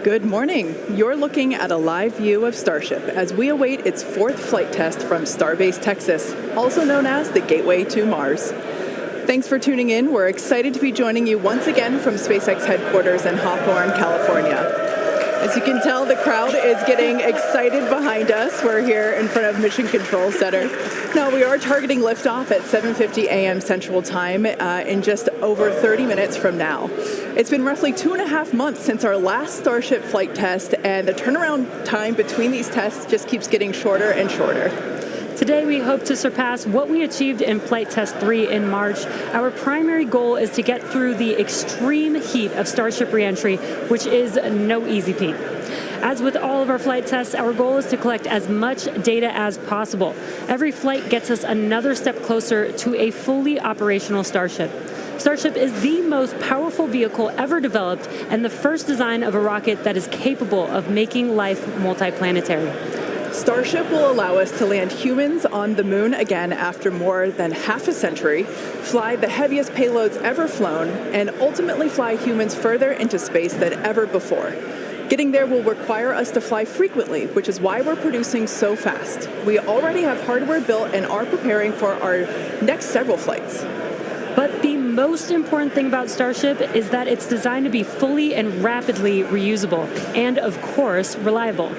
Good morning. You're looking at a live view of Starship as we await its fourth flight test from Starbase, Texas, also known as the Gateway to Mars. Thanks for tuning in. We're excited to be joining you once again from SpaceX headquarters in Hawthorne, California. As you can tell, the crowd is getting excited behind us. We're here in front of Mission Control Center. Now, we are targeting liftoff at 7:50 a.m. Central Time in just over 30 minutes from now. It's been roughly 2.5 months since our last Starship flight test, and the turnaround time between these tests just keeps getting shorter and shorter. Today, we hope to surpass what we achieved in Flight Test 3 in March. Our primary goal is to get through the extreme heat of Starship reentry, which is no easy feat. As with all of our flight tests, our goal is to collect as much data as possible. Every flight gets us another step closer to a fully operational Starship. Starship is the most powerful vehicle ever developed and the first design of a rocket that is capable of making life multiplanetary. Starship will allow us to land humans on the moon again after more than half a century, fly the heaviest payloads ever flown, and ultimately fly humans further into space than ever before. Getting there will require us to fly frequently, which is why we're producing so fast. We already have hardware built and are preparing for our next several flights. But the most important thing about Starship is that it's designed to be fully and rapidly reusable and, of course, reliable.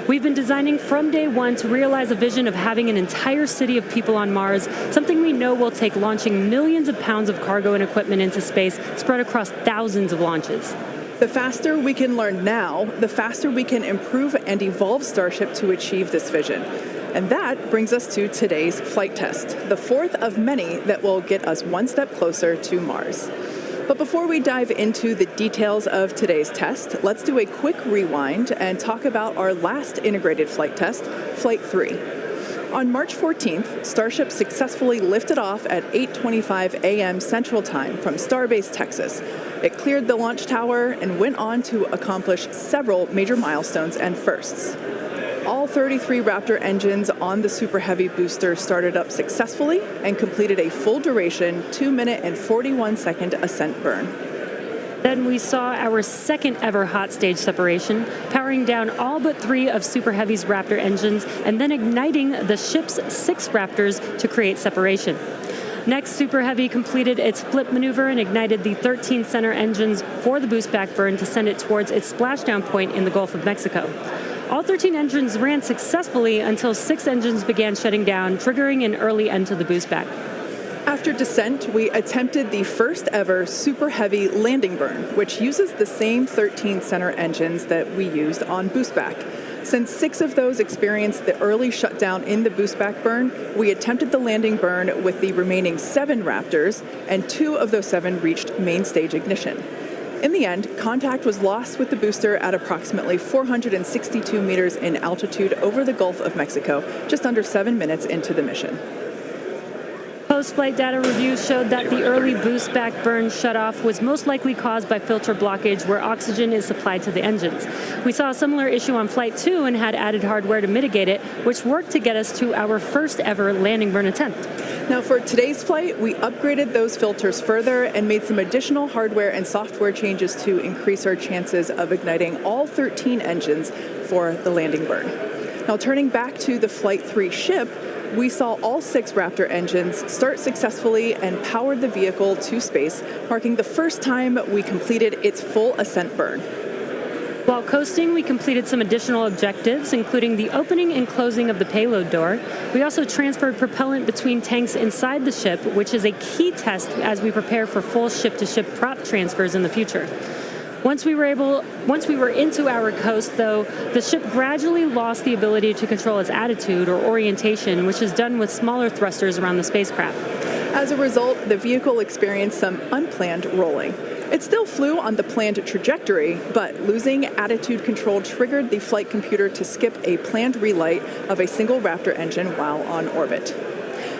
We've been designing from day one to realize a vision of having an entire city of people on Mars, something we know will take launching millions of pounds of cargo and equipment into space spread across thousands of launches. The faster we can learn now, the faster we can improve and evolve Starship to achieve this vision. And that brings us to today's flight test, the fourth of many that will get us one step closer to Mars. But before we dive into the details of today's test, let's do a quick rewind and talk about our last integrated flight test, Flight 3. On March 14th, Starship successfully lifted off at 8:25 a.m. Central Time from Starbase, Texas. It cleared the launch tower and went on to accomplish several major milestones and firsts. All 33 Raptor engines on the Super Heavy booster started up successfully and completed a full duration 2-minute and 41-second ascent burn. Then we saw our second ever hot stage separation, powering down all but 3 of Super Heavy's Raptor engines and then igniting the ship's 6 Raptors to create separation. Next, Super Heavy completed its flip maneuver and ignited the 13 center engines for the boost back burn to send it towards its splashdown point in the Gulf of Mexico. All 13 engines ran successfully until 6 engines began shutting down, triggering an early end to the boost back. After descent, we attempted the first ever Super Heavy landing burn, which uses the same 13 center engines that we used on boost back. Since 6 of those experienced the early shutdown in the boost back burn, we attempted the landing burn with the remaining 7 Raptors, and 2 of those 7 reached main stage ignition. In the end, contact was lost with the booster at approximately 462 meters in altitude over the Gulf of Mexico, just under 7 minutes into the mission. Post-flight data reviews showed that the early boost back burn shutoff was most likely caused by filter blockage where oxygen is supplied to the engines. We saw a similar issue on Flight 2 and had added hardware to mitigate it, which worked to get us to our first ever landing burn attempt. Now, for today's flight, we upgraded those filters further and made some additional hardware and software changes to increase our chances of igniting all 13 engines for the landing burn. Now, turning back to the Flight 3 ship, we saw all 6 Raptor engines start successfully and powered the vehicle to space, marking the first time we completed its full ascent burn. While coasting, we completed some additional objectives, including the opening and closing of the payload door. We also transferred propellant between tanks inside the ship, which is a key test as we prepare for full ship-to-ship prop transfers in the future. Once we were into our coast, though, the ship gradually lost the ability to control its attitude or orientation, which is done with smaller thrusters around the spacecraft. As a result, the vehicle experienced some unplanned rolling. It still flew on the planned trajectory, but losing attitude control triggered the flight computer to skip a planned relight of a single Raptor engine while on orbit.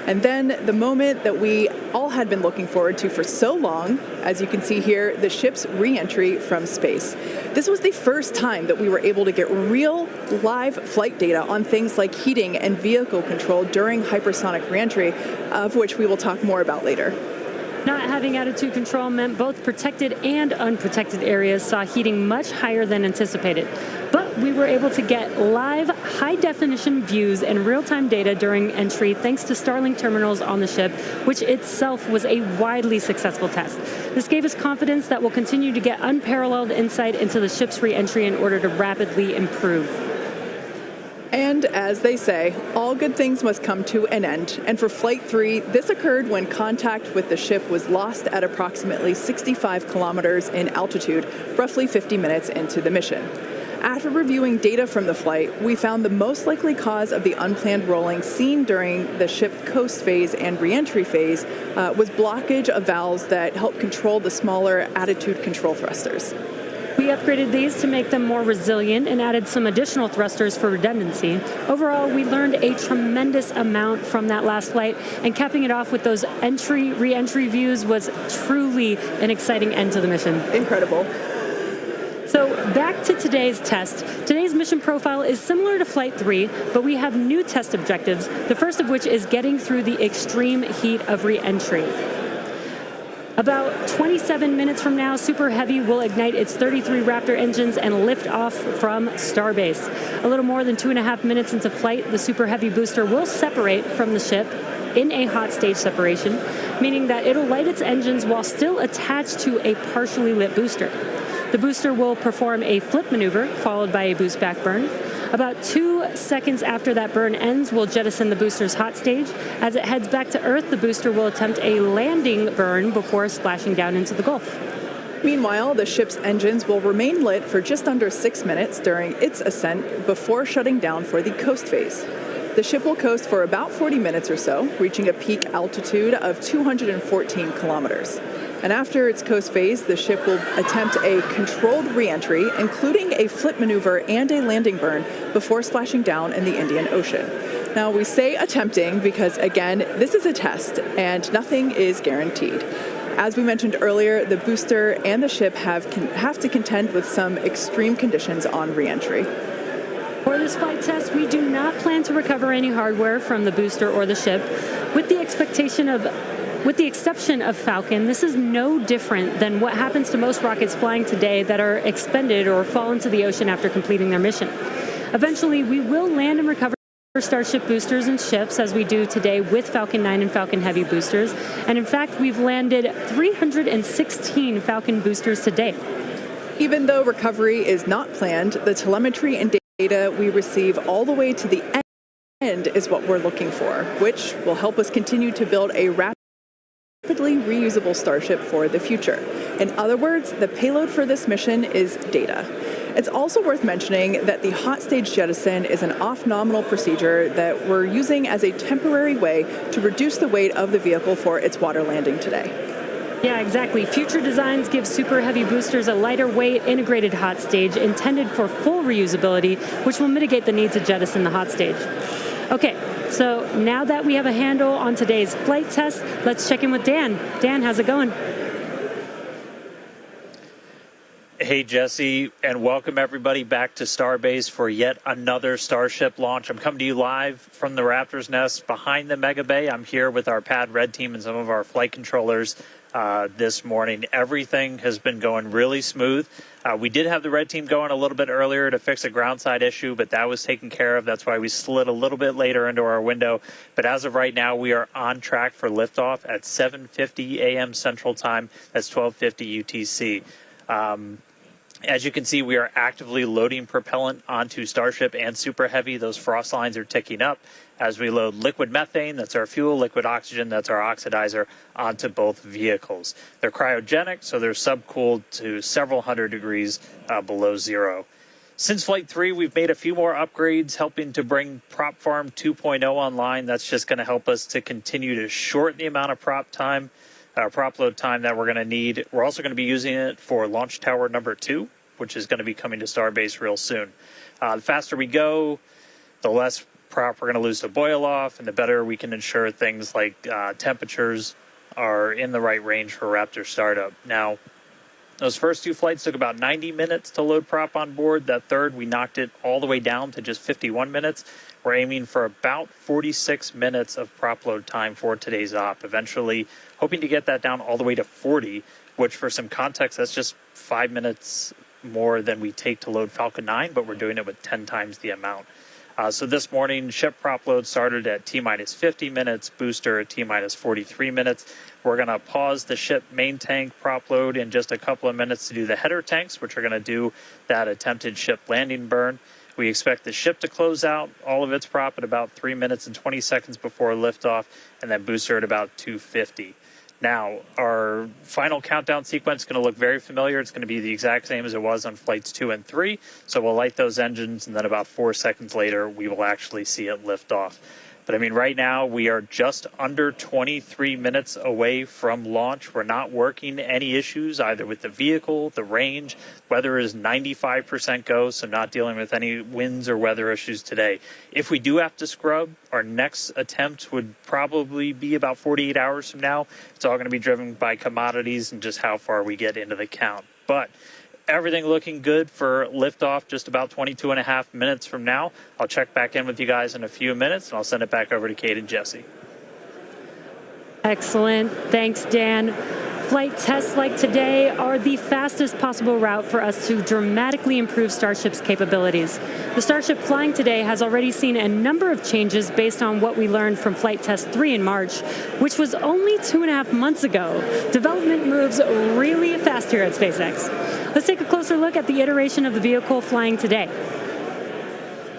And then the moment that we all had been looking forward to for so long, as you can see here, the ship's re-entry from space. This was the first time that we were able to get real live flight data on things like heating and vehicle control during hypersonic re-entry, of which we will talk more about later. Not having attitude control meant both protected and unprotected areas saw heating much higher than anticipated. But we were able to get live, high-definition views and real-time data during entry thanks to Starlink terminals on the ship, which itself was a widely successful test. This gave us confidence that we'll continue to get unparalleled insight into the ship's re-entry in order to rapidly improve. And as they say, all good things must come to an end. And for Flight 3, this occurred when contact with the ship was lost at approximately 65 kilometers in altitude, roughly 50 minutes into the mission. After reviewing data from the flight, we found the most likely cause of the unplanned rolling seen during the ship coast phase and re-entry phase was blockage of valves that help control the smaller attitude control thrusters. We upgraded these to make them more resilient and added some additional thrusters for redundancy. Overall, we learned a tremendous amount from that last flight, and capping it off with those re-entry views was truly an exciting end to the mission. Incredible. So back to today's test. Today's mission profile is similar to Flight 3, but we have new test objectives, the first of which is getting through the extreme heat of re-entry. About 27 minutes from now, Super Heavy will ignite its 33 Raptor engines and lift off from Starbase. A little more than 2.5 minutes into flight, the Super Heavy booster will separate from the ship in a hot stage separation, meaning that it'll light its engines while still attached to a partially lit booster. The booster will perform a flip maneuver, followed by a boost back burn. About 2 seconds after that burn ends, we'll jettison the booster's hot stage. As it heads back to Earth, the booster will attempt a landing burn before splashing down into the Gulf. Meanwhile, the ship's engines will remain lit for just under 6 minutes during its ascent before shutting down for the coast phase. The ship will coast for about 40 minutes or so, reaching a peak altitude of 214 kilometers. And after its coast phase, the ship will attempt a controlled re-entry, including a flip maneuver and a landing burn, before splashing down in the Indian Ocean. Now, we say attempting because, again, this is a test and nothing is guaranteed. As we mentioned earlier, the booster and the ship have to contend with some extreme conditions on re-entry. For this flight test, we do not plan to recover any hardware from the booster or the ship. With the exception of Falcon, this is no different than what happens to most rockets flying today that are expended or fall into the ocean after completing their mission. Eventually, we will land and recover Starship boosters and ships, as we do today with Falcon 9 and Falcon Heavy boosters. And in fact, we've landed 316 Falcon boosters to date. Even though recovery is not planned, the telemetry and data we receive all the way to the end is what we're looking for, which will help us continue to build a rapidly reusable Starship for the future. In other words, the payload for this mission is data. It's also worth mentioning that the hot stage jettison is an off-nominal procedure that we're using as a temporary way to reduce the weight of the vehicle for its water landing today. Yeah, exactly. Future designs give Super Heavy boosters a lighter weight integrated hot stage intended for full reusability, which will mitigate the need to jettison the hot stage. Okay, so now that we have a handle on today's flight test, let's check in with Dan. Dan, how's it going? Hey, Jesse, and welcome everybody back to Starbase for yet another Starship launch. I'm coming to you live from the Raptor's nest behind the Mega Bay. I'm here with our Pad Red team and some of our flight controllers this morning. Everything has been going really smooth. We did have the Red team going a little bit earlier to fix a ground side issue, but that was taken care of. That's why we slid a little bit later into our window. But as of right now, we are on track for liftoff at 7:50 a.m. Central Time. That's 12:50 UTC. As you can see, we are actively loading propellant onto Starship and Super Heavy. Those frost lines are ticking up as we load liquid methane, that's our fuel, liquid oxygen, that's our oxidizer, onto both vehicles. They're cryogenic, so they're subcooled to several hundred degrees below zero. Since Flight 3, we've made a few more upgrades, helping to bring Prop Farm 2.0 online. That's just going to help us to continue to shorten the amount of prop load time that we're going to need. We're also going to be using it for Launch Tower number 2, which is going to be coming to Starbase real soon. The faster we go, the less prop we're going to lose to boil off, and the better we can ensure things like temperatures are in the right range for Raptor startup. Now, Those first two flights took about 90 minutes to load prop on board. That third, we knocked it all the way down to just 51 minutes. We're aiming for about 46 minutes of prop load time for today's op, eventually hoping to get that down all the way to 40, which for some context, that's just 5 minutes more than we take to load Falcon 9, but we're doing it with 10 times the amount. So this morning, ship prop load started at T-minus 50 minutes, booster at T-minus 43 minutes. We're going to pause the ship main tank prop load in just a couple of minutes to do the header tanks, which are going to do that attempted ship landing burn. We expect the ship to close out all of its prop at about 3 minutes and 20 seconds before liftoff, and then booster at about 250. Now, our final countdown sequence is going to look very familiar. It's going to be the exact same as it was on flights 2 and 3. So we'll light those engines, and then about 4 seconds later, we will actually see it lift off. But I mean, right now, we are just under 23 minutes away from launch. We're not working any issues either with the vehicle, the range. Weather is 95% go, so not dealing with any winds or weather issues today. If we do have to scrub, our next attempt would probably be about 48 hours from now. It's all going to be driven by commodities and just how far we get into the count. But everything looking good for liftoff just about 22 and a half minutes from now. I'll check back in with you guys in a few minutes, and I'll send it back over to Kate and Jesse. Excellent. Thanks, Dan. Flight tests like today are the fastest possible route for us to dramatically improve Starship's capabilities. The Starship flying today has already seen a number of changes based on what we learned from Flight Test 3 in March, which was only 2.5 months ago. Development moves really fast here at SpaceX. Let's take a closer look at the iteration of the vehicle flying today.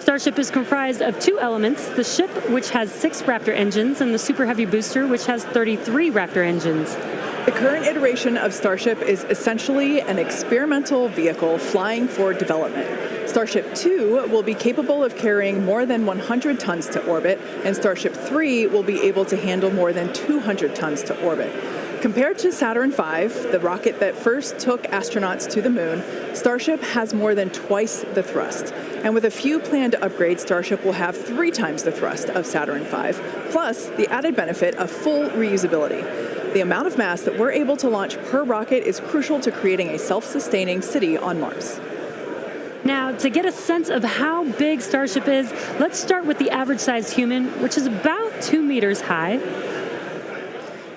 Starship is comprised of two elements, the ship, which has 6 Raptor engines, and the Super Heavy booster, which has 33 Raptor engines. The current iteration of Starship is essentially an experimental vehicle flying for development. Starship 2 will be capable of carrying more than 100 tons to orbit, and Starship 3 will be able to handle more than 200 tons to orbit. Compared to Saturn V, the rocket that first took astronauts to the moon, Starship has more than twice the thrust. And with a few planned upgrades, Starship will have 3 times the thrust of Saturn V, plus the added benefit of full reusability. The amount of mass that we're able to launch per rocket is crucial to creating a self-sustaining city on Mars. Now, to get a sense of how big Starship is, let's start with the average-sized human, which is about 2 meters high.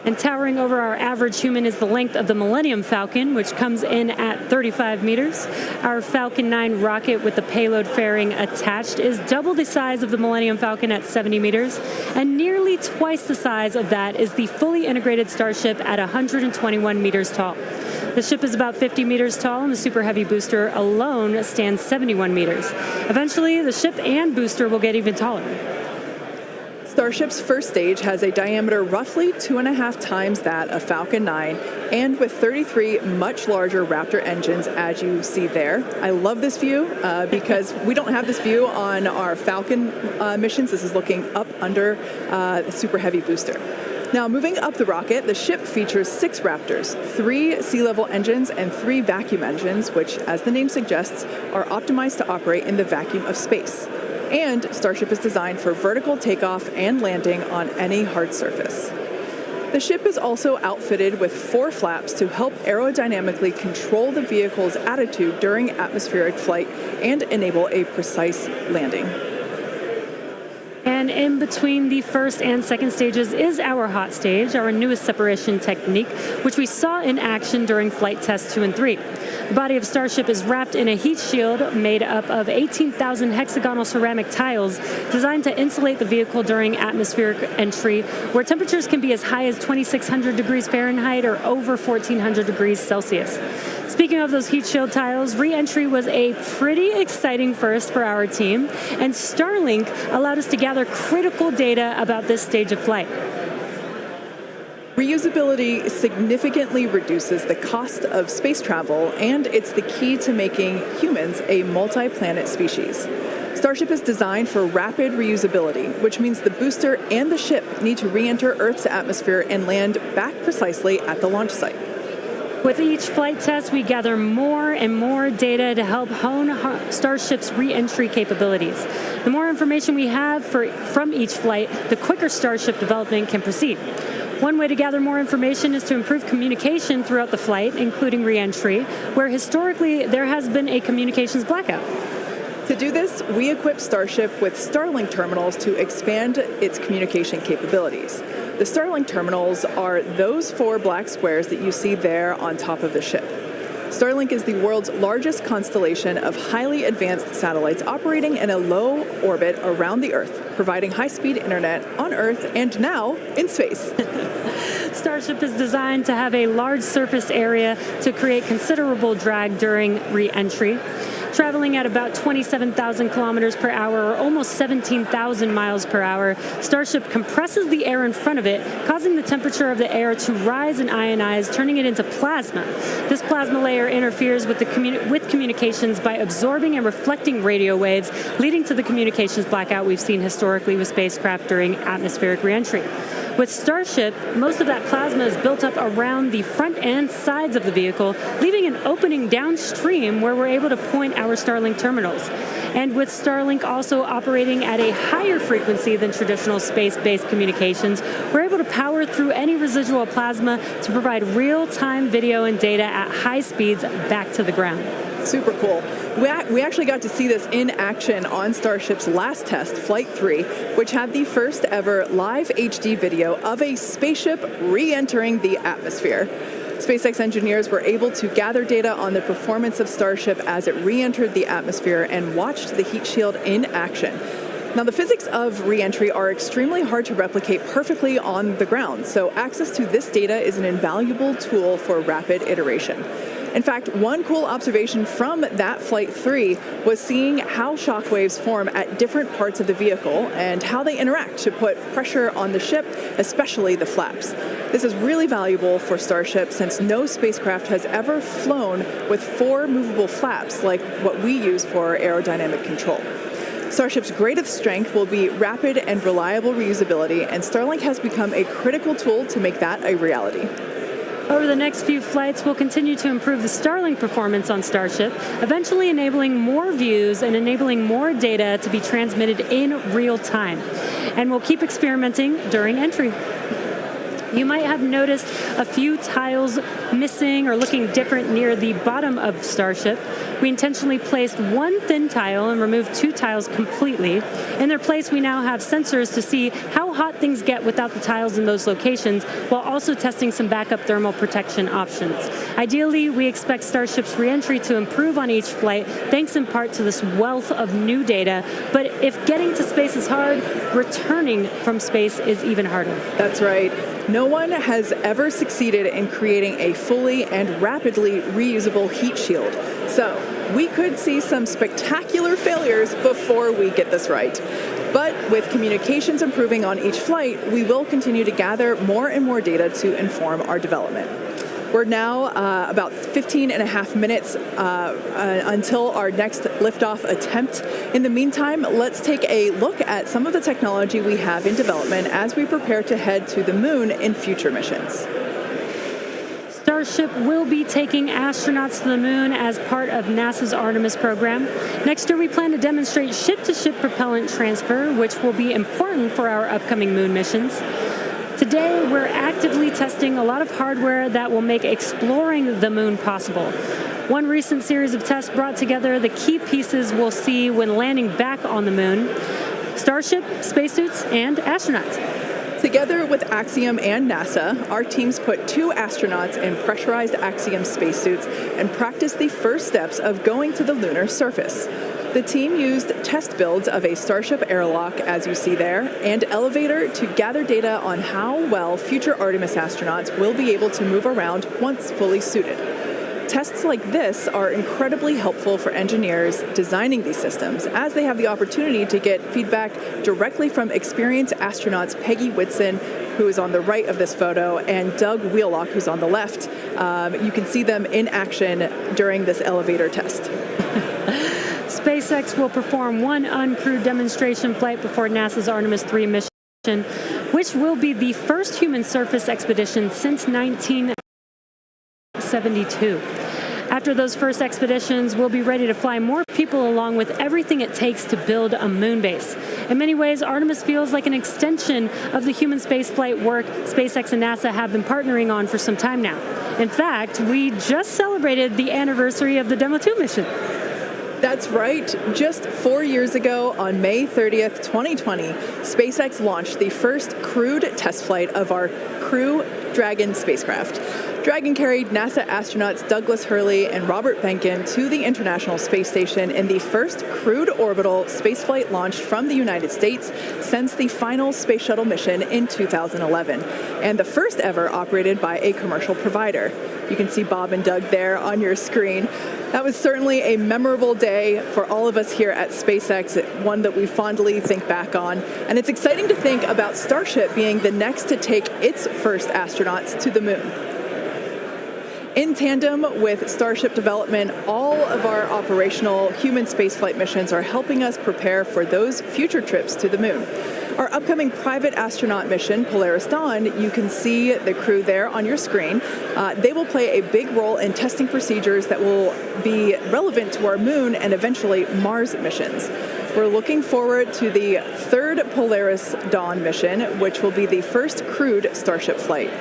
And towering over our average human is the length of the Millennium Falcon, which comes in at 35 meters. Our Falcon 9 rocket with the payload fairing attached is double the size of the Millennium Falcon at 70 meters, and nearly twice the size of that is the fully integrated Starship at 121 meters tall. The ship is about 50 meters tall, and the Super Heavy booster alone stands 71 meters. Eventually, the ship and booster will get even taller. Starship's first stage has a diameter roughly 2.5 times that of Falcon 9, and with 33 much larger Raptor engines, as you see there. I love this view because we don't have this view on our Falcon missions. This is looking up under the Super Heavy booster. Now, moving up the rocket, the ship features 6 Raptors, 3 sea-level engines, and 3 vacuum engines, which, as the name suggests, are optimized to operate in the vacuum of space. And Starship is designed for vertical takeoff and landing on any hard surface. The ship is also outfitted with 4 flaps to help aerodynamically control the vehicle's attitude during atmospheric flight and enable a precise landing. And in between the first and second stages is our hot stage, our newest separation technique, which we saw in action during flight tests 2 and 3. The body of Starship is wrapped in a heat shield made up of 18,000 hexagonal ceramic tiles designed to insulate the vehicle during atmospheric entry, where temperatures can be as high as 2,600 degrees Fahrenheit or over 1,400 degrees Celsius. Speaking of those heat shield tiles, re-entry was a pretty exciting first for our team, and Starlink allowed us to gather critical data about this stage of flight. Reusability significantly reduces the cost of space travel, and it's the key to making humans a multi-planet species. Starship is designed for rapid reusability, which means the booster and the ship need to re-enter Earth's atmosphere and land back precisely at the launch site. With each flight test, we gather more and more data to help hone Starship's re-entry capabilities. The more information we have from each flight, the quicker Starship development can proceed. One way to gather more information is to improve communication throughout the flight, including re-entry, where historically there has been a communications blackout. To do this, we equipped Starship with Starlink terminals to expand its communication capabilities. The Starlink terminals are those 4 black squares that you see there on top of the ship. Starlink is the world's largest constellation of highly advanced satellites operating in a low orbit around the Earth, providing high-speed internet on Earth and now in space. Starship is designed to have a large surface area to create considerable drag during re-entry. Traveling at about 27,000 kilometers per hour, or almost 17,000 miles per hour, Starship compresses the air in front of it, causing the temperature of the air to rise and ionize, turning it into plasma. This plasma layer interferes with communications by absorbing and reflecting radio waves, leading to the communications blackout we've seen historically with spacecraft during atmospheric reentry. With Starship, most of that plasma is built up around the front and sides of the vehicle, leaving an opening downstream where we're able to point our Starlink terminals. And with Starlink also operating at a higher frequency than traditional space-based communications, we're able to power through any residual plasma to provide real-time video and data at high speeds back to the ground. Super cool. We actually got to see this in action on Starship's last test, Flight 3, which had the first ever live HD video of a spaceship re-entering the atmosphere. SpaceX engineers were able to gather data on the performance of Starship as it re-entered the atmosphere and watched the heat shield in action. Now, the physics of re-entry are extremely hard to replicate perfectly on the ground, so access to this data is an invaluable tool for rapid iteration. In fact, one cool observation from that Flight 3 was seeing how shock waves form at different parts of the vehicle and how they interact to put pressure on the ship, especially the flaps. This is really valuable for Starship since no spacecraft has ever flown with 4 movable flaps like what we use for aerodynamic control. Starship's greatest strength will be rapid and reliable reusability, and Starlink has become a critical tool to make that a reality. Over the next few flights, we'll continue to improve the Starlink performance on Starship, eventually enabling more views and enabling more data to be transmitted in real time. And we'll keep experimenting during entry. You might have noticed a few tiles missing or looking different near the bottom of Starship. We intentionally placed one thin tile and removed 2 tiles completely. In their place, we now have sensors to see how hot things get without the tiles in those locations, while also testing some backup thermal protection options. Ideally, we expect Starship's reentry to improve on each flight, thanks in part to this wealth of new data. But if getting to space is hard, returning from space is even harder. That's right. No one has ever succeeded in creating a fully and rapidly reusable heat shield. So we could see some spectacular failures before we get this right. But with communications improving on each flight, we will continue to gather more and more data to inform our development. We're now about 15 and a half minutes until our next liftoff attempt. In the meantime, let's take a look at some of the technology we have in development as we prepare to head to the moon in future missions. Starship will be taking astronauts to the moon as part of NASA's Artemis program. Next year, we plan to demonstrate ship-to-ship propellant transfer, which will be important for our upcoming moon missions. Today, we're actively testing a lot of hardware that will make exploring the moon possible. One recent series of tests brought together the key pieces we'll see when landing back on the moon: Starship, spacesuits, and astronauts. Together with Axiom and NASA, our teams put 2 astronauts in pressurized Axiom spacesuits and practiced the first steps of going to the lunar surface. The team used test builds of a Starship airlock, as you see there, and elevator to gather data on how well future Artemis astronauts will be able to move around once fully suited. Tests like this are incredibly helpful for engineers designing these systems, as they have the opportunity to get feedback directly from experienced astronauts Peggy Whitson, who is on the right of this photo, and Doug Wheelock, who's on the left. You can see them in action during this elevator test. SpaceX will perform one uncrewed demonstration flight before NASA's Artemis 3 mission, which will be the first human surface expedition since 1972. After those first expeditions, we'll be ready to fly more people along with everything it takes to build a moon base. In many ways, Artemis feels like an extension of the human spaceflight work SpaceX and NASA have been partnering on for some time now. In fact, we just celebrated the anniversary of the Demo 2 mission. That's right. Just 4 years ago, on May 30th, 2020, SpaceX launched the first crewed test flight of our Crew Dragon spacecraft. Dragon carried NASA astronauts Douglas Hurley and Robert Behnken to the International Space Station in the first crewed orbital spaceflight launched from the United States since the final Space Shuttle mission in 2011, and the first ever operated by a commercial provider. You can see Bob and Doug there on your screen. That was certainly a memorable day for all of us here at SpaceX, one that we fondly think back on. And it's exciting to think about Starship being the next to take its first astronauts to the moon. In tandem with Starship development, all of our operational human spaceflight missions are helping us prepare for those future trips to the moon. Our upcoming private astronaut mission, Polaris Dawn, you can see the crew there on your screen. They will play a big role in testing procedures that will be relevant to our moon and eventually Mars missions. We're looking forward to the third Polaris Dawn mission, which will be the first crewed Starship flight.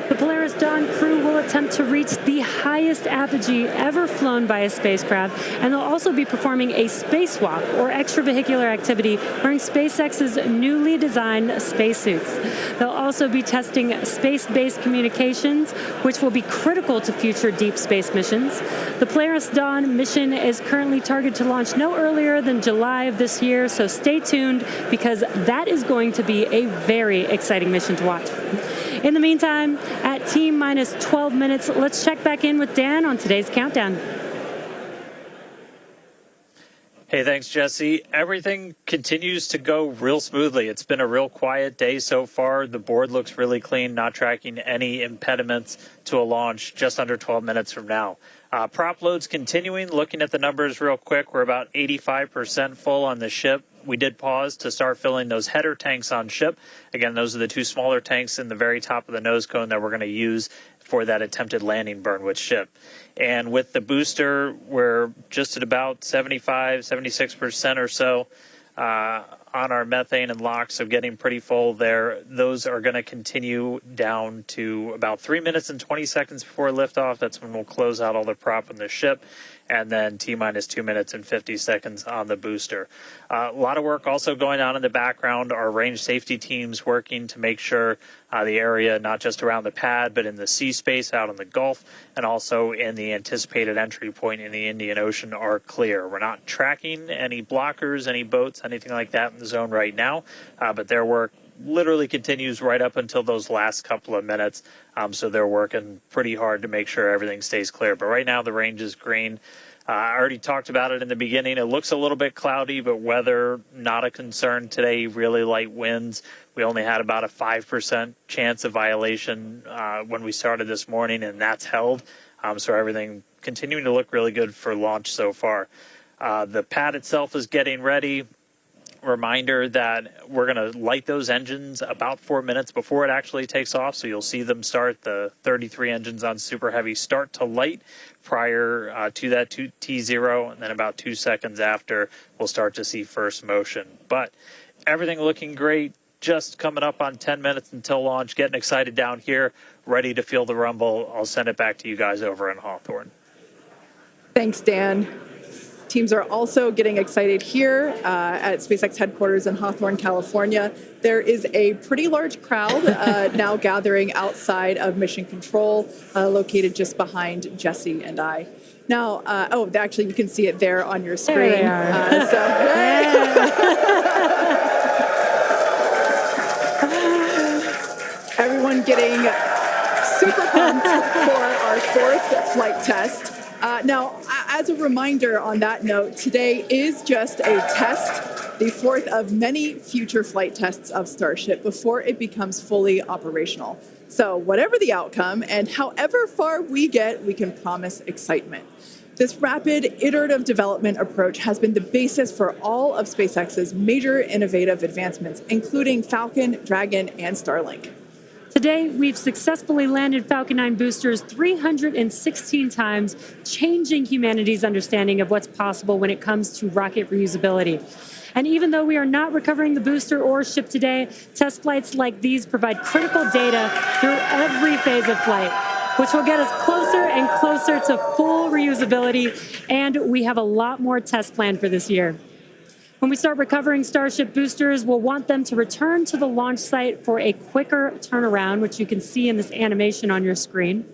The Polaris Dawn crew will attempt to reach the highest apogee ever flown by a spacecraft, and they'll also be performing a spacewalk, or extravehicular activity, wearing SpaceX's newly designed spacesuits. They'll also be testing space-based communications, which will be critical to future deep space missions. The Polaris Dawn mission is currently targeted to launch no earlier than July of this year, so stay tuned because that is going to be a very exciting mission to watch. In the meantime, at T-minus 12 minutes, let's check back in with Dan on today's countdown. Hey, thanks, Jesse. Everything continues to go real smoothly. It's been a real quiet day so far. The board looks really clean, not tracking any impediments to a launch just under 12 minutes from now. Prop loads continuing. Looking at the numbers real quick, we're about 85% full on the ship. We did pause to start filling those header tanks on ship. Again, those are the two smaller tanks in the very top of the nose cone that we're going to use for that attempted landing burn with ship. And with the booster, we're just at about 76% or so on our methane and LOX, so getting pretty full there. Those are going to continue down to about 3 minutes and 20 seconds before liftoff. That's when we'll close out all the prop on the ship. And then T-minus 2 minutes and 50 seconds on the booster. A lot of work also going on in the background. Our range safety teams working to make sure the area, not just around the pad, but in the sea space out in the Gulf, and also in the anticipated entry point in the Indian Ocean are clear. We're not tracking any blockers, any boats, anything like that in the zone right now, but their work literally continues right up until those last couple of minutes. So they're working pretty hard to make sure everything stays clear. But right now the range is green. I already talked about it in the beginning. It looks a little bit cloudy, but weather not a concern today. Really light winds. We only had about a 5% chance of violation when we started this morning, and that's held. So everything continuing to look really good for launch so far. The pad itself is getting ready. Reminder that we're going to light those engines about 4 minutes before it actually takes off. So you'll see them start, the 33 engines on Super Heavy start to light prior to that T0. And then about 2 seconds after, we'll start to see first motion. But everything looking great. Just coming up on 10 minutes until launch. Getting excited down here. Ready to feel the rumble. I'll send it back to you guys over in Hawthorne. Thanks, Dan. Teams are also getting excited here at SpaceX headquarters in Hawthorne, California. There is a pretty large crowd now gathering outside of Mission Control, located just behind Jesse and I. Now, actually, you can see it there on your screen. There they are. Everyone getting super pumped for our fourth flight test. Now, as a reminder on that note, today is just a test, the fourth of many future flight tests of Starship before it becomes fully operational. So whatever the outcome and however far we get, we can promise excitement. This rapid iterative development approach has been the basis for all of SpaceX's major innovative advancements, including Falcon, Dragon, and Starlink. Today, we've successfully landed Falcon 9 boosters 316 times, changing humanity's understanding of what's possible when it comes to rocket reusability. And even though we are not recovering the booster or ship today, test flights like these provide critical data through every phase of flight, which will get us closer and closer to full reusability, and we have a lot more tests planned for this year. When we start recovering Starship boosters, we'll want them to return to the launch site for a quicker turnaround, which you can see in this animation on your screen.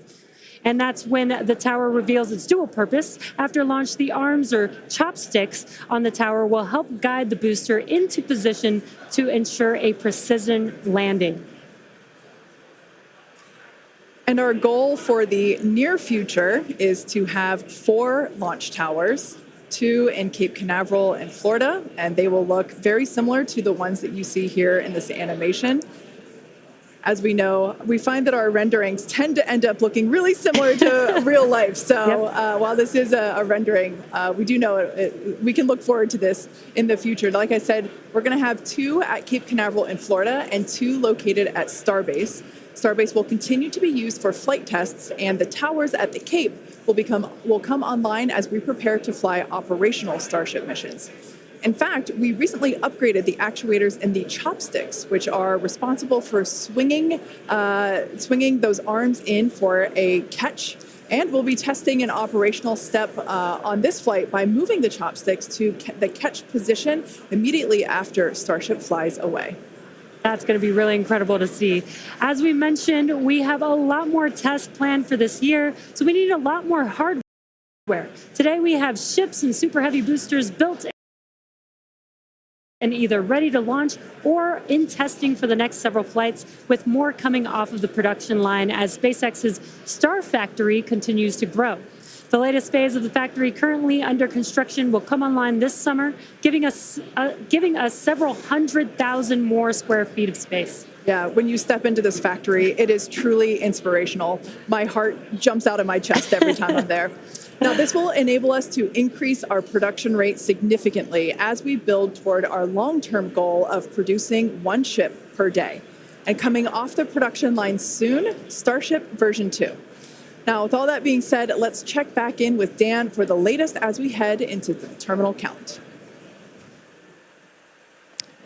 And that's when the tower reveals its dual purpose. After launch, the arms or chopsticks on the tower will help guide the booster into position to ensure a precision landing. And our goal for the near future is to have 4 launch towers, 2 in Cape Canaveral in Florida, and they will look very similar to the ones that you see here in this animation. As we know, we find that our renderings tend to end up looking really similar to real life. So while this is a rendering, we do know we can look forward to this in the future. Like I said, we're going to have 2 at Cape Canaveral in Florida and 2 located at Starbase. Starbase will continue to be used for flight tests, and the towers at the Cape will come online as we prepare to fly operational Starship missions. In fact, we recently upgraded the actuators in the chopsticks, which are responsible for swinging those arms in for a catch. And we'll be testing an operational step on this flight by moving the chopsticks to the catch position immediately after Starship flies away. That's going to be really incredible to see. As we mentioned, we have a lot more tests planned for this year, so we need a lot more hardware. Today we have ships and super heavy boosters built and either ready to launch or in testing for the next several flights, with more coming off of the production line as SpaceX's Star Factory continues to grow. The latest phase of the factory currently under construction will come online this summer, giving us several 100,000 more square feet of space. Yeah, when you step into this factory, it is truly inspirational. My heart jumps out of my chest every time I'm there. Now, this will enable us to increase our production rate significantly as we build toward our long-term goal of producing 1 ship per day. And coming off the production line soon, Starship version 2. Now, with all that being said, let's check back in with Dan for the latest as we head into the terminal count.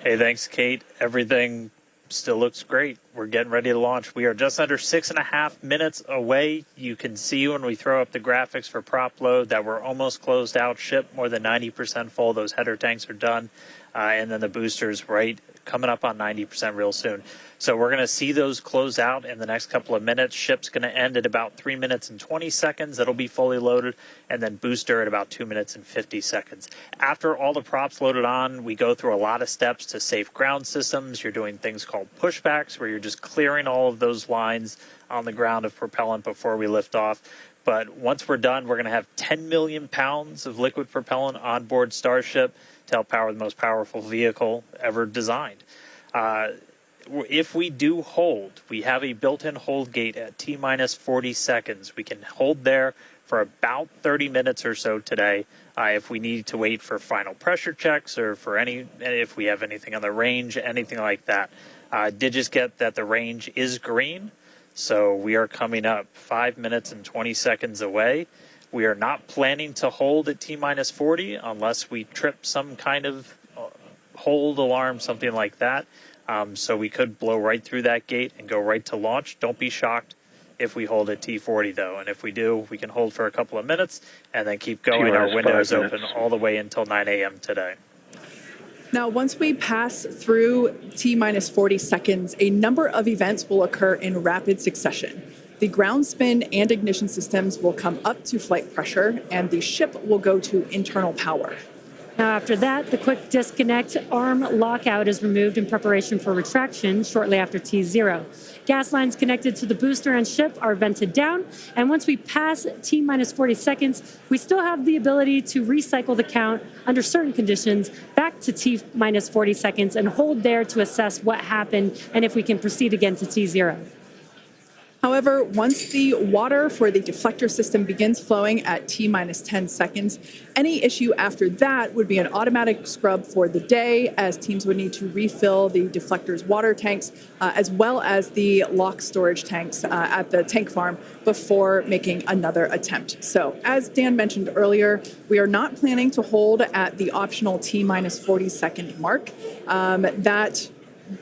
Hey, thanks, Kate. Everything still looks great. We're getting ready to launch. We are just under 6.5 minutes away. You can see when we throw up the graphics for prop load that we're almost closed out. Ship more than 90% full. Those header tanks are done. And then the boosters right coming up on 90% real soon. So we're going to see those close out in the next couple of minutes. Ship's going to end at about 3 minutes and 20 seconds. It'll be fully loaded. And then booster at about 2 minutes and 50 seconds. After all the props loaded on, we go through a lot of steps to safe ground systems. You're doing things called pushbacks, where you're just clearing all of those lines on the ground of propellant before we lift off. But once we're done, we're going to have 10 million pounds of liquid propellant on board Starship to help power the most powerful vehicle ever designed. If we do hold, we have a built-in hold gate at T-minus 40 seconds. We can hold there for about 30 minutes or so today if we need to wait for final pressure checks or for if we have anything on the range, anything like that. Did just get that the range is green, so we are coming up 5 minutes and 20 seconds away. We are not planning to hold at T-minus 40 unless we trip some kind of hold alarm, something like that. So we could blow right through that gate and go right to launch. Don't be shocked if we hold at T40, though. And if we do, we can hold for a couple of minutes and then keep going. Our window is open all the way until 9 a.m. today. Now, once we pass through T-minus 40 seconds, a number of events will occur in rapid succession. The ground spin and ignition systems will come up to flight pressure, and the ship will go to internal power. Now, after that, the quick disconnect arm lockout is removed in preparation for retraction shortly after T0. Gas lines connected to the booster and ship are vented down, and once we pass T-minus 40 seconds, we still have the ability to recycle the count under certain conditions back to T-minus 40 seconds and hold there to assess what happened and if we can proceed again to T0. However, once the water for the deflector system begins flowing at T-minus 10 seconds, any issue after that would be an automatic scrub for the day, as teams would need to refill the deflector's water tanks, as well as the lock storage tanks at the tank farm before making another attempt. So, as Dan mentioned earlier, we are not planning to hold at the optional T-minus 40-second mark.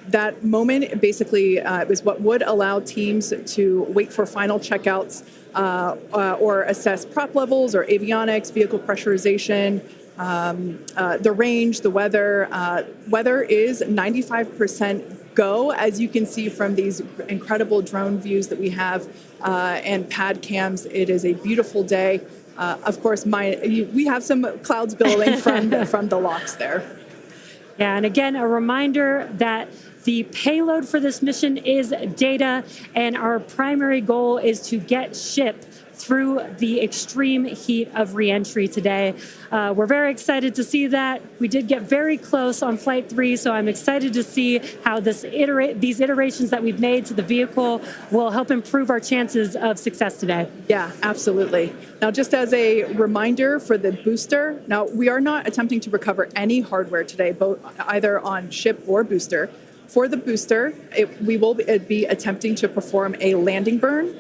That moment basically is what would allow teams to wait for final checkouts or assess prop levels or avionics, vehicle pressurization, the range, the weather. Weather is 95% go, as you can see from these incredible drone views that we have and pad cams. It is a beautiful day. Of course, we have some clouds billowing from the locks there. Yeah, and again, a reminder that the payload for this mission is data, and our primary goal is to get ship through the extreme heat of reentry today. We're very excited to see that. We did get very close on Flight 3, so I'm excited to see how these iterations that we've made to the vehicle will help improve our chances of success today. Yeah, absolutely. Now, just as a reminder for the booster, now we are not attempting to recover any hardware today, either on ship or booster. For the booster, we will be attempting to perform a landing burn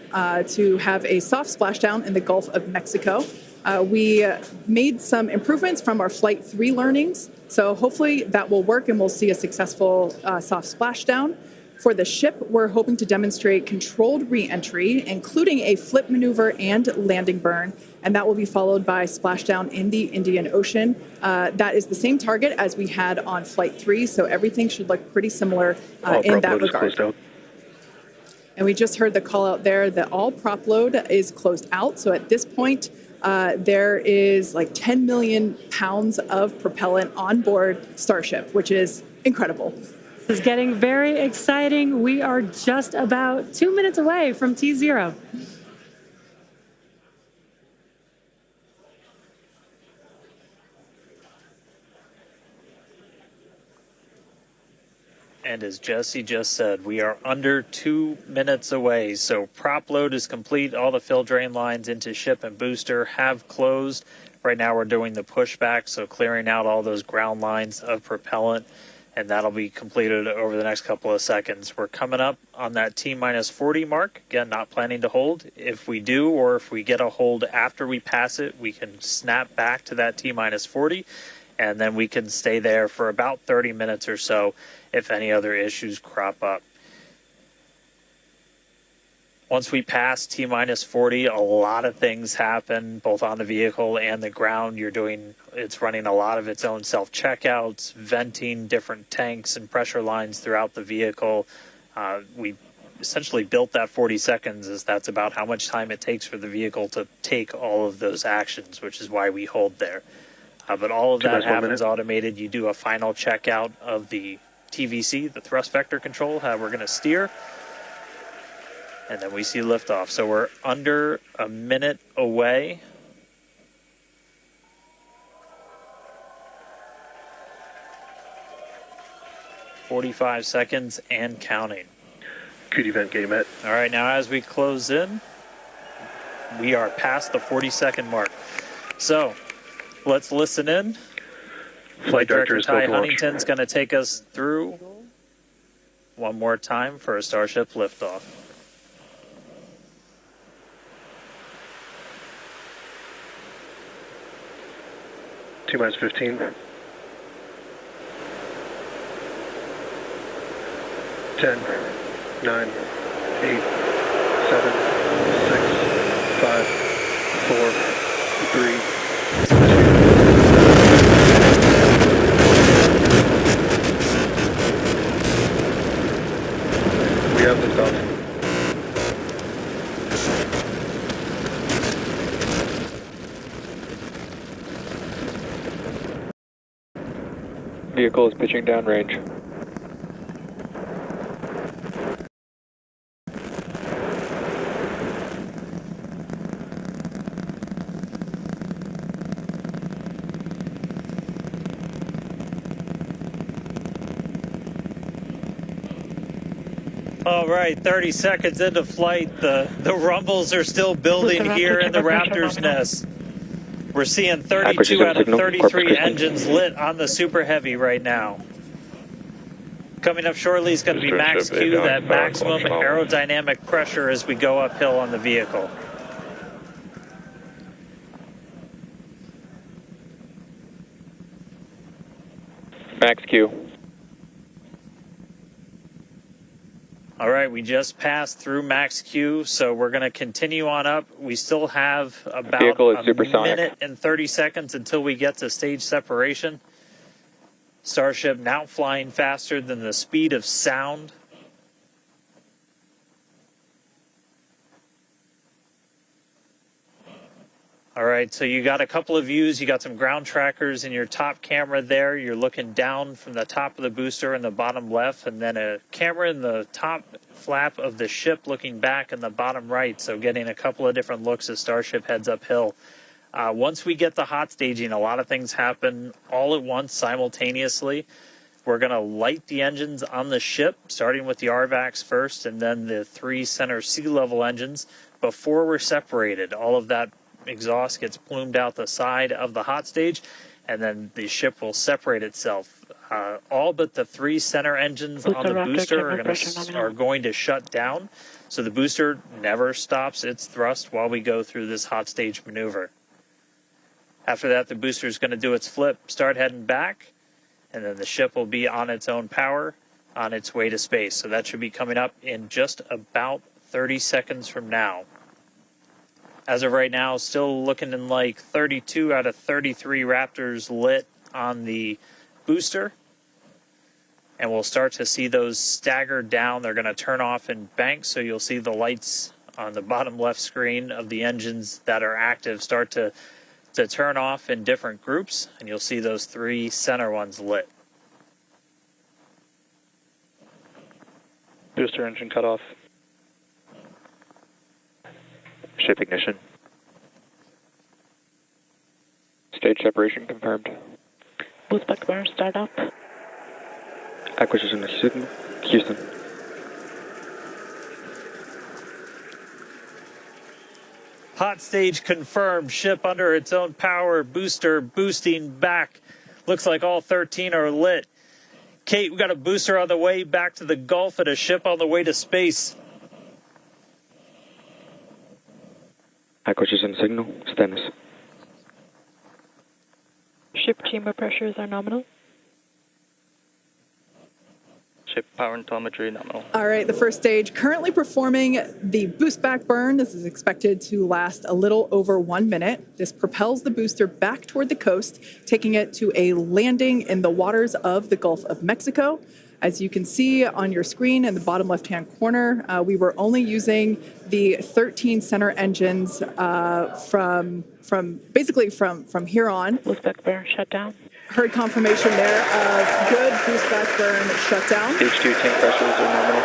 to have a soft splashdown in the Gulf of Mexico. We made some improvements from our Flight 3 learnings, so hopefully that will work and we'll see a successful soft splashdown. For the ship, we're hoping to demonstrate controlled re-entry, including a flip maneuver and landing burn, and that will be followed by splashdown in the Indian Ocean. That is the same target as we had on Flight 3, so everything should look pretty similar in that regard. And we just heard the call out there that all prop load is closed out, so at this point, there is like 10 million pounds of propellant on board Starship, which is incredible. This is getting very exciting. We are just about 2 minutes away from T0. And as Jesse just said, we are under 2 minutes away. So prop load is complete. All the fill drain lines into ship and booster have closed. Right now we're doing the pushback, so clearing out all those ground lines of propellant, and that'll be completed over the next couple of seconds. We're coming up on that T-minus 40 mark. Again, not planning to hold. If we do, or if we get a hold after we pass it, we can snap back to that T-minus 40, and then we can stay there for about 30 minutes or so if any other issues crop up. Once we pass T-minus 40, a lot of things happen, both on the vehicle and the ground. It's running a lot of its own self-checkouts, venting different tanks and pressure lines throughout the vehicle. We essentially built that 40 seconds as that's about how much time it takes for the vehicle to take all of those actions, which is why we hold there. But all of that happens automated. You do a final checkout of the TVC, the thrust vector control, how we're going to steer. And then we see liftoff. So we're under a minute away. "45 seconds and counting. Good event, game at. All right, now as we close in, we are past the 40-second mark. So let's listen in. Flight Director Ty Huntington's going to take us through one more time for a Starship liftoff. T-minus 15. 10, 9, 8, 7, 6, 5, 4, 3, 2. We have liftoff. Vehicle is pitching downrange. All right, 30 seconds into flight. The rumbles are still building here in the Raptor's nest. We're seeing 32 out of 33 engines lit on the Super Heavy right now. Coming up shortly is going to be max Q, that maximum aerodynamic pressure as we go uphill on the vehicle. Max Q. All right, we just passed through max Q, so we're going to continue on up. We still have about a minute and 30 seconds until we get to stage separation. Starship now flying faster than the speed of sound. All right, so you got a couple of views. You got some ground trackers in your top camera there. You're looking down from the top of the booster in the bottom left, and then a camera in the top flap of the ship looking back in the bottom right, so getting a couple of different looks as Starship heads uphill. Once we get the hot staging, a lot of things happen all at once simultaneously. We're going to light the engines on the ship, starting with the RVACs first, and then the 3 center sea level engines before we're separated. All of that exhaust gets plumed out the side of the hot stage, and then the ship will separate itself. All but the 3 center engines on the booster are going to shut down, so the booster never stops its thrust while we go through this hot stage maneuver. After that, the booster is going to do its flip, start heading back, and then the ship will be on its own power on its way to space. So that should be coming up in just about 30 seconds from now. As of right now, still looking in like 32 out of 33 Raptors lit on the booster. And we'll start to see those stagger down. They're going to turn off in banks, so you'll see the lights on the bottom left screen of the engines that are active start to turn off in different groups, and you'll see those 3 center ones lit. Booster engine cut off. Ship ignition. Stage separation confirmed. Boost back burn start up. Acquisition signal. Houston. Hot stage confirmed. Ship under its own power. Booster boosting back. Looks like all 13 are lit. Kate, we got a booster on the way back to the Gulf and a ship on the way to space. Acquisition signal. Stennis. Ship chamber pressures are nominal. Ship power and telemetry nominal. All right, the first stage currently performing the boost back burn. This is expected to last a little over 1 minute. This propels the booster back toward the coast, taking it to a landing in the waters of the Gulf of Mexico. As you can see on your screen in the bottom left-hand corner, we were only using the 13 center engines from here on. Boost back burn shut down. Heard confirmation there of good boost back burn shutdown. H2 tank pressures are nominal.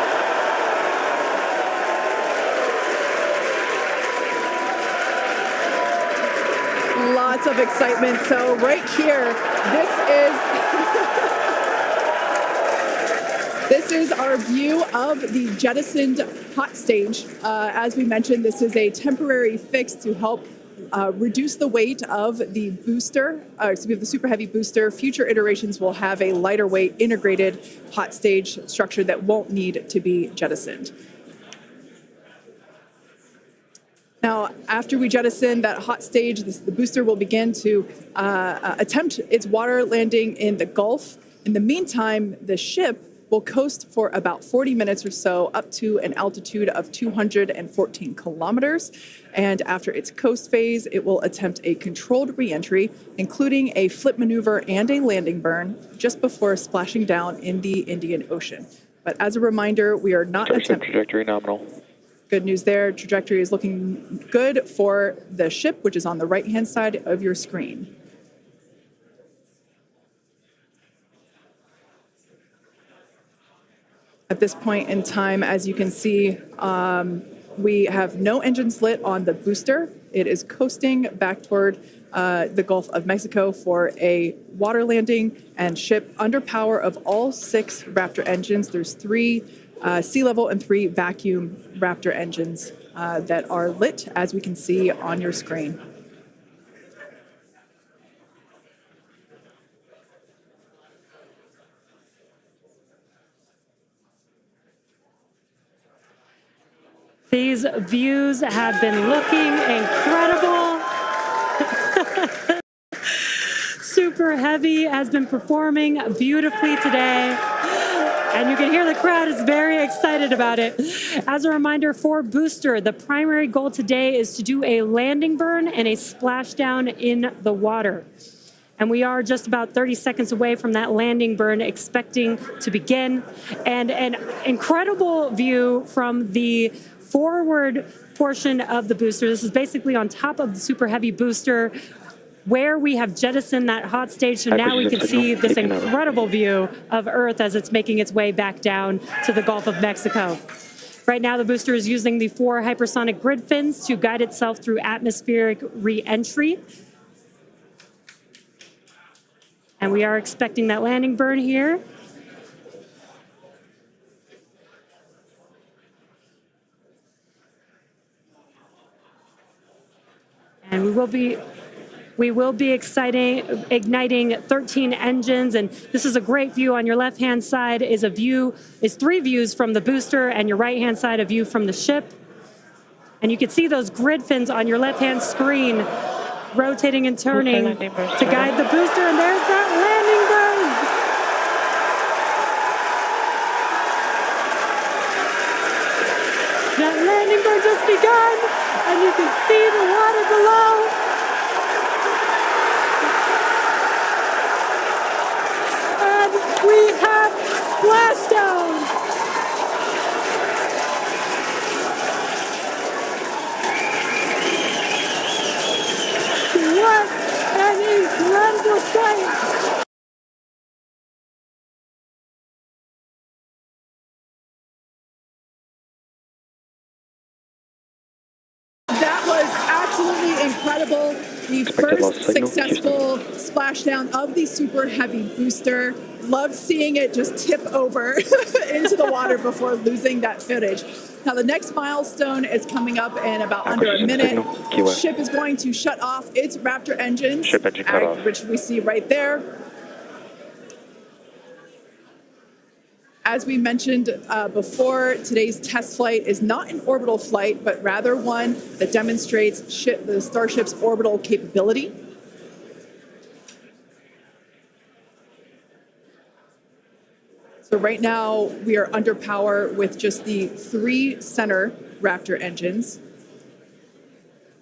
Lots of excitement. So right here, this is our view of the jettisoned hot stage. As we mentioned, this is a temporary fix to help reduce the weight of the booster, the Super Heavy booster. Future iterations will have a lighter weight integrated hot stage structure that won't need to be jettisoned. Now, after we jettison that hot stage, the booster will begin to attempt its water landing in the Gulf. In the meantime, the ship will coast for about 40 minutes or so up to an altitude of 214 kilometers. And after its coast phase, it will attempt a controlled reentry, including a flip maneuver and a landing burn, just before splashing down in the Indian Ocean. But as a reminder, we are not attempting... Trajectory nominal. Good news there. Trajectory is looking good for the ship, which is on the right-hand side of your screen. At this point in time, as you can see, we have no engines lit on the booster. It is coasting back toward the Gulf of Mexico for a water landing and ship under power of all 6 Raptor engines. There's 3 sea level, and 3 vacuum Raptor engines that are lit, as we can see on your screen. These views have been looking incredible. Super Heavy has been performing beautifully today. And you can hear the crowd is very excited about it. As a reminder, for Booster, the primary goal today is to do a landing burn and a splashdown in the water. And we are just about 30 seconds away from that landing burn expecting to begin. And an incredible view from the forward portion of the booster. This is basically on top of the Super Heavy booster where we have jettisoned that hot stage. So now we can see this incredible view of Earth as it's making its way back down to the Gulf of Mexico. Right now, the booster is using the 4 hypersonic grid fins to guide itself through atmospheric re-entry. And we are expecting that landing burn here. And we will be igniting 13 engines, and this is a great view. On your left-hand side is 3 views from the booster, and your right-hand side a view from the ship. And you can see those grid fins on your left-hand screen rotating and turning to guide the booster, and there's that landing burn. That landing burn just begun, and you can see the water below. And we have splashdown. What an incredible sight! That was absolutely incredible. The first successful splashdown of the Super Heavy booster. Loved seeing it just tip over into the water before losing that footage. Now the next milestone is coming up in about under a minute. The ship is going to shut off its Raptor engines, Ship engine cut off, which we see right there. As we mentioned before, today's test flight is not an orbital flight, but rather one that demonstrates the Starship's orbital capability. So right now, we are under power with just the 3 center Raptor engines.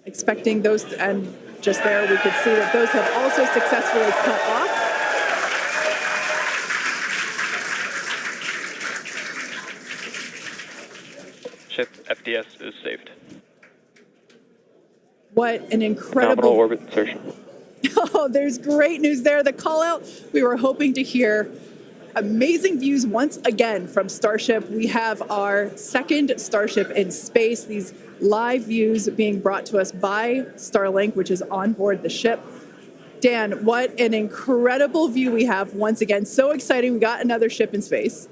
Expecting those, and just there we could see that those have also successfully cut off. Ship FDS is saved. What an incredible Nominal orbit insertion. Oh, there's great news there. The call out we were hoping to hear. Amazing views once again from Starship. We have our second Starship in space. These live views being brought to us by Starlink, which is on board the ship. Dan, what an incredible view we have once again. So exciting. We got another ship in space.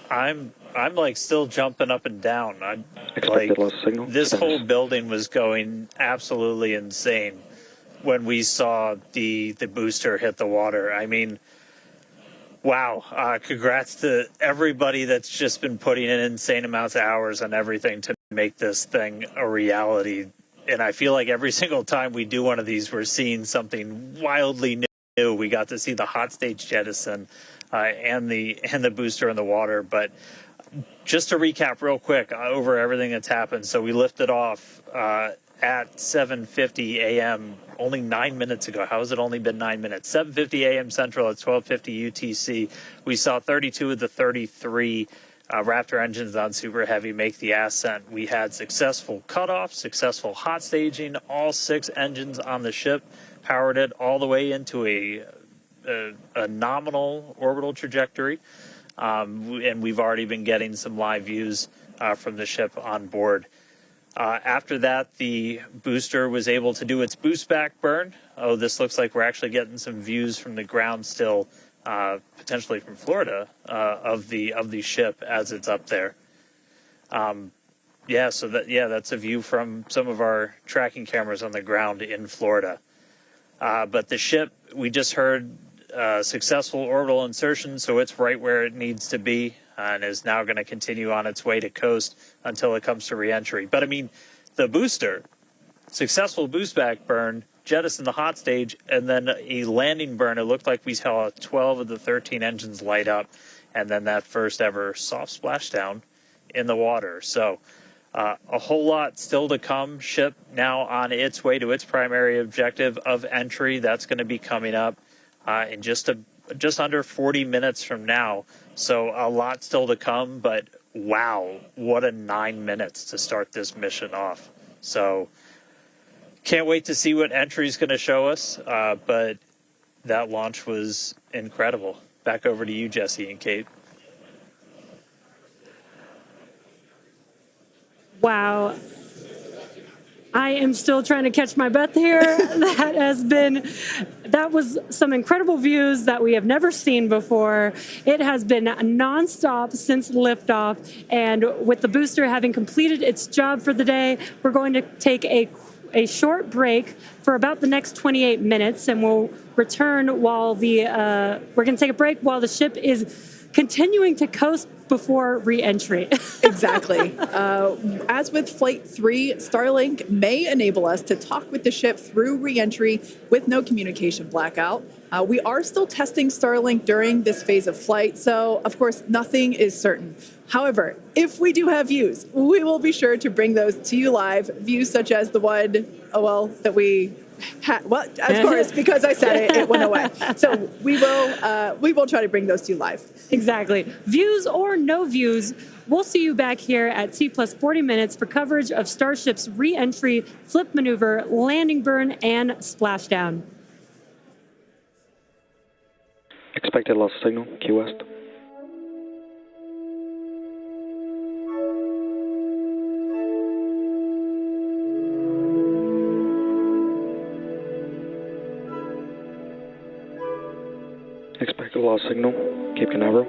I'm like still jumping up and down. I'm like, this whole building was going absolutely insane when we saw the booster hit the water. I mean, wow. Congrats to everybody that's just been putting in insane amounts of hours on everything to make this thing a reality. And I feel like every single time we do one of these, we're seeing something wildly new. We got to see the hot stage jettison and the booster in the water. But just to recap real quick over everything that's happened. So we lifted off at 7:50 a.m. only 9 minutes ago. How has it only been 9 minutes? 7:50 a.m. Central at 12:50 UTC. We saw 32 of the 33 Raptor engines on Super Heavy make the ascent. We had successful cutoff, successful hot staging, all 6 engines on the ship, powered it all the way into a nominal orbital trajectory. And we've already been getting some live views from the ship on board. After that, the booster was able to do its boost back burn. Oh, this looks like we're actually getting some views from the ground still potentially from Florida, of the ship as it's up there. That's a view from some of our tracking cameras on the ground in Florida. But the ship, we just heard successful orbital insertion, so it's right where it needs to be, and is now going to continue on its way to coast until it comes to reentry. But I mean, the booster, successful boost back burn, jettison the hot stage, and then a landing burn. It looked like we saw 12 of the 13 engines light up, and then that first ever soft splashdown in the water. So a whole lot still to come. Ship now on its way to its primary objective of entry. That's going to be coming up in just under 40 minutes from now. So a lot still to come, but wow, what a 9 minutes to start this mission off. So can't wait to see what entry is going to show us, but that launch was incredible. Back over to you, Jesse and Kate. Wow. I am still trying to catch my breath here. That was some incredible views that we have never seen before. It has been nonstop since liftoff. And with the booster having completed its job for the day, we're going to take a short break for about the next 28 minutes, and we'll return while we're going to take a break while the ship is continuing to coast before re-entry. Exactly. As with Flight 3, Starlink may enable us to talk with the ship through re-entry with no communication blackout. We are still testing Starlink during this phase of flight, so of course nothing is certain. However, if we do have views, we will be sure to bring those to you live. Views such as the one, that we had. Well, of course, because I said it, it went away. So we will try to bring those to you live. Exactly. Views or no views, we'll see you back here at T plus 40 minutes for coverage of Starship's re-entry, flip maneuver, landing burn, and splashdown. Expected loss of signal, Key West. Expected loss signal, Cape Canaveral.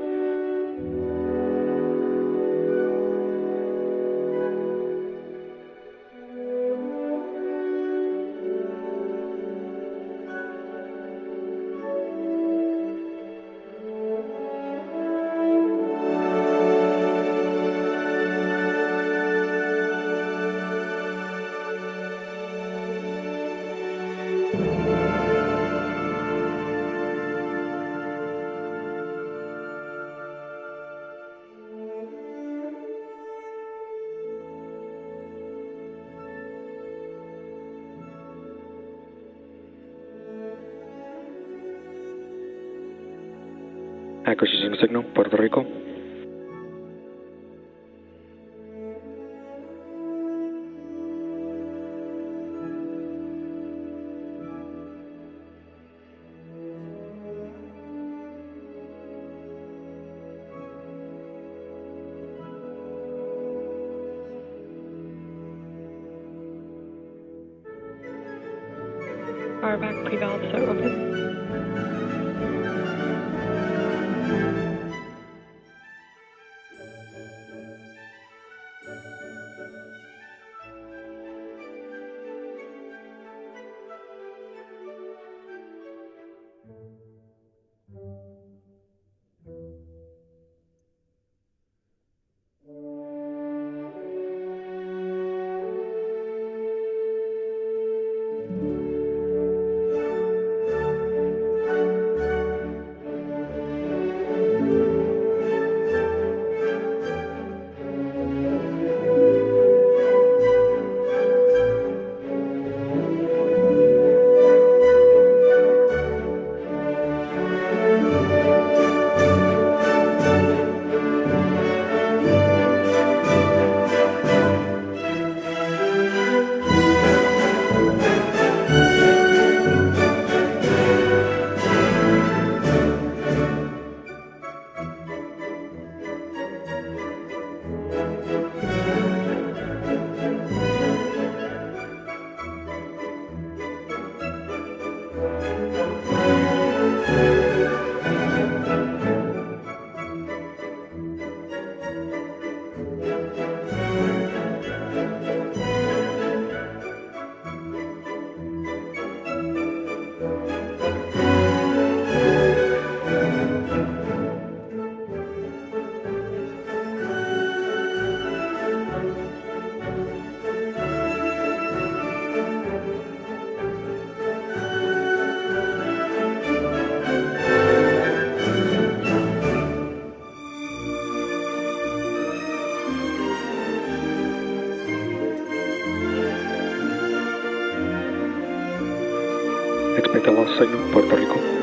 Acquisition signal, Puerto Rico. RBAC pre-valves are open. Expect a lost signal, Puerto Rico.